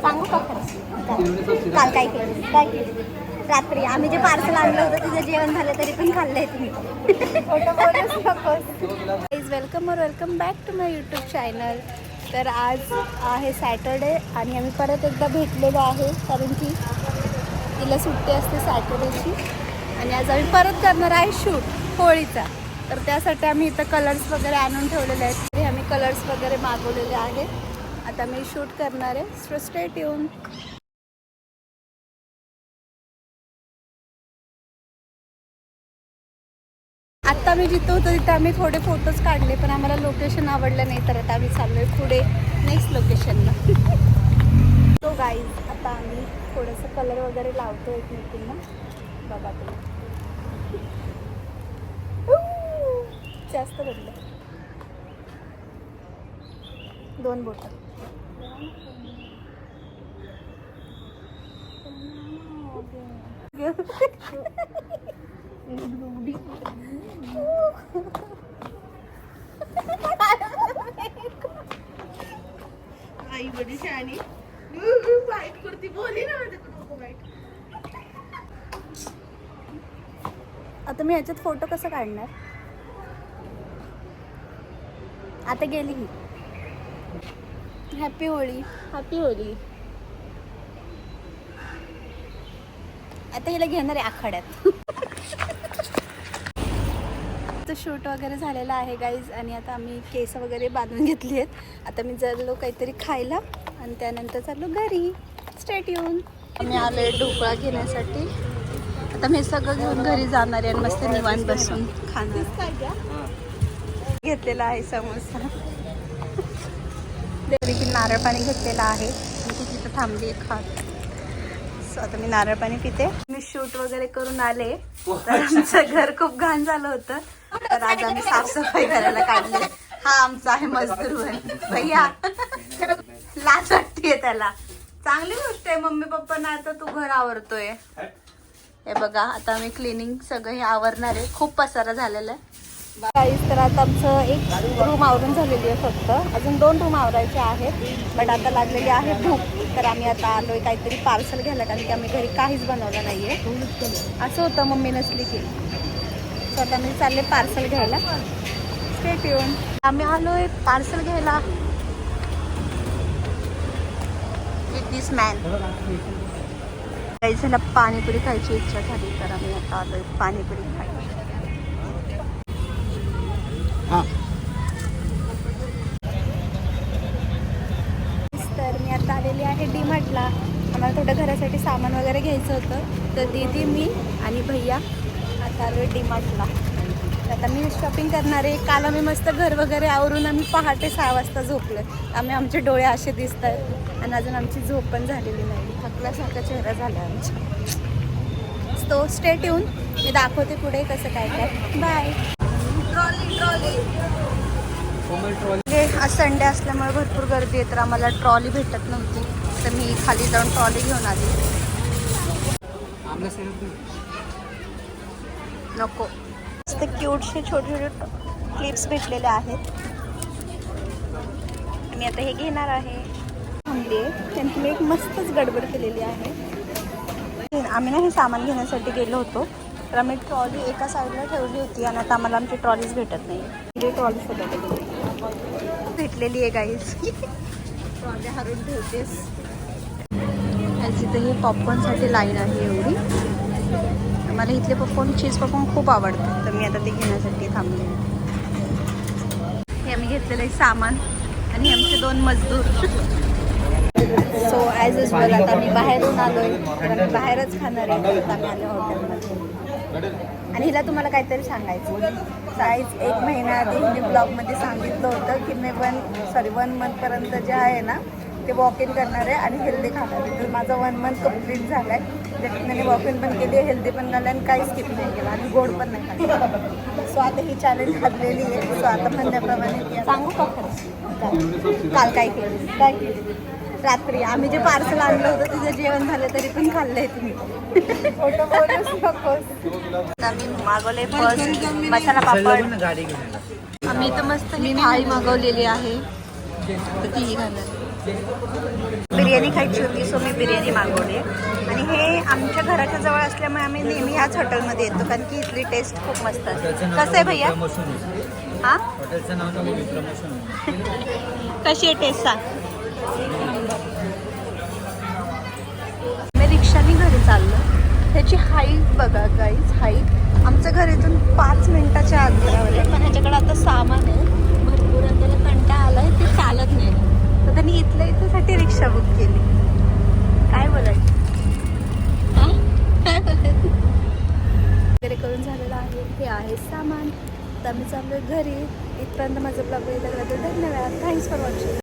सांगू का खरं? काल काय केलं काय केलं रात्री आम्ही जे पार्सल आणलं होतं तिचं जेवण झालं तरी पण खाल्लंय तुम्ही. प्लीज वेलकम और welcome back to my YouTube channel. तर आज आहे सॅटर्डे आणि आम्ही परत एकदा भेटलेलो आहे कारण की तिला सुट्टी असते सॅटर्डेची आणि आज आम्ही परत करणार आहे शूट होळीचा. तर त्यासाठी आम्ही इथं कलर्स वगैरे आणून ठेवलेले आहेत. आम्ही कलर्स वगैरे मागवलेले आहेत. आता मी शूट करणार आहे. So stay tune. आत्ता मी जिथं होतो तिथं आम्ही थोडे फोटोज काढले पण आम्हाला लोकेशन आवडलं नाही तर आता आम्ही चाललो आहे पुढे नेक्स्ट लोकेशनला. तो गाईज आता आम्ही थोडंसं कलर वगैरे लावतो एकमेकींना. बघा तुम्ही जास्त बदलं 2 बोटं. आई बड़ी शहाणी वाईट कुर्ती बोली ना वाईट. आता मी ह्याच्यात फोटो कसं काढणार? आता गेली ही. Happy Holi happy Holi. आता हिला घेणार आहे आखाड्यात. तर शूट वगैरे झालेला आहे गाईज आणि आता आम्ही केस वगैरे बांधून घेतली आहेत. आता मी चाललो काहीतरी खायला आणि त्यानंतर चाललो घरी. स्टेट येऊन आम्ही आलोय ढोकळा घेण्यासाठी. आता मी सगळं घेऊन घरी जाणार आहे आणि मस्त निवांत बसून खाणार. घेतलेला आहे समोसा. देखील नारळ पाणी घेतलेलं आहे आणि ती तिथं थांबली आहे खात. सो आता मी नारळ पाणी पिते. मी शूट वगैरे करून आले तर आमचं घर खूप घाण झालं होतं तर आज आम्ही साफसफाई करायला काढली. हा आमचा आहे मजदूर भैया. लाज वाटतेय त्याला. चांगली गोष्ट आहे मम्मी पप्पांना आता तू घर आवरतोय. हे बघा आता आम्ही क्लिनिंग सगळं हे आवरणार आहे. खूप पसारा झालेला आहे गाईस. तर आता आमचं एक रूम आवरून झालेली आहे. फक्त अजून 2 रूम आवरायचे आहेत बट आता लागलेली आहे भूक. तर आम्ही आता आलोय काहीतरी पार्सल घ्यायला कारण की आम्ही घरी काहीच बनवलं नाहीये. असं होतं मम्मी नसली की. सो आता मी चालले पार्सल घ्यायला. स्टेट येऊन आम्ही आलोय पार्सल घ्यायला विथ दिस मॅन. ह्याला पाणीपुरी खायची इच्छा झाली तर आम्ही आता आलोय पाणीपुरी खायला. तर मी आता आलेली आहे डीमार्टला. आम्हाला थोडं घरासाठी सामान वगैरे घ्यायचं होतं तर दीदी मी आणि भैया आता आलो डीमार्टला. आता मी शॉपिंग करणार आहे. काल आम्ही मस्त घर वगैरे आवरून आम्ही पहाटे 6 वाजता झोपलो. आम्ही आमचे डोळे असे दिसत आहेत आणि अजून आमची झोप पण झालेली नाही. थकल्यासारखा चेहरा झाला आमचा. तो स्टेट येऊन मी दाखवते पुढे कसं काय काय. बाय. ट्रॉली आज संडे असल्यामुळे भरपूर गर्दी आहे तर आम्हाला ट्रॉली भेटत नव्हती तर मी खाली जाऊन ट्रॉली घेऊन आली. नको मस्त क्यूटसे छोटे छोटे क्लिप्स भेटलेले आहेत. मी आता हे घेणार आहे. थांबली आहे त्यांची मी एक मस्तच गडबड केलेली आहे. आम्ही ना हे सामान घेण्यासाठी गेलो होतो तर आम्ही ट्रॉली एका साईडला ठेवली होती आणि आता आम्हाला आमची ट्रॉलीज भेटत नाही. म्हणजे ट्रॉली शोधत भेटलेली आहे गाईज. ट्रॉली हरून ठेवतेस. तिथे पॉपकॉर्नसाठी लाईन आहे एवढी. मला इथले पॉपकॉर्न चीज पॉपकॉर्न खूप आवडतं तर मी आता ते घेण्यासाठी थांबले. हे आम्ही घेतलेलं आहे सामान आणि आमचे 2 मजदूर. सो ॲज युजल आता आम्ही बाहेरून आलो आहे तर आम्ही बाहेरच खाणार आहे. परत आम्ही आलो हॉटेलमध्ये आणि हिला तुम्हाला काहीतरी सांगायचं. काहीच 1 महिन्याआधी मी ब्लॉगमध्ये सांगितलं होतं की मी 1 मंथपर्यंत जे आहे ना ते वॉक इन करणार आहे आणि हेल्दी खाणार आहे. तर माझा 1 मंथ कंप्लीट झाला आहे. त्याने वॉक इन पण केली आहे, हेल्दी पण झालं आणि काही स्किप नाही केलं आणि गोड पण नाही खाल्लं. सो आता ही चॅलेंज ठरलेली आहे. सो आता म्हणण्याप्रमाणे सांगू का खरं? काल काय केलं काय केलं रात्री आम्ही जे पार्सल आणलं होतं तिचं जेवण झालं तरी पण खाल्लंय तुम्ही. फोटो बोलूच नकोस. आम्ही मागवले फर्स्ट मसाला पापड. आम्ही इथं मस्त ही थाळी मागवलेली आहे तर तीही घालणार. बिर्याणी खायची होती सो मी बिर्याणी मागवली आणि हे आमच्या घराच्या जवळ असल्यामुळे आम्ही नेहमी ह्याच हॉटेलमध्ये येतो कारण की इथली टेस्ट खूप मस्त असते. कसं आहे भैया? हां हॉटेलचं नाव नवीन प्रमोशन. कशी आहे टेस्ट सांग. मी रिक्षाने घरी चाललो. त्याची हाईट बघा गाईज, हाईट आमचं घर इथून 5 मिनिटाच्या अंतरावर आहे पण ह्याच्याकडे आता सामान आहे भरपूर आणि त्याला कंटाळा आलाय ते चालत नाही तर त्यांनी इथल्या इथंसाठी रिक्षा बुक केली. काय बोलायचं काय बोलायचं वगैरे करून झालेलं आहे. हे आहे सामान. तर आम्ही चाललोय घरी. इथपर्यंत माझं ब्लॉग बघितला तर धन्यवाद. Thanks for watching.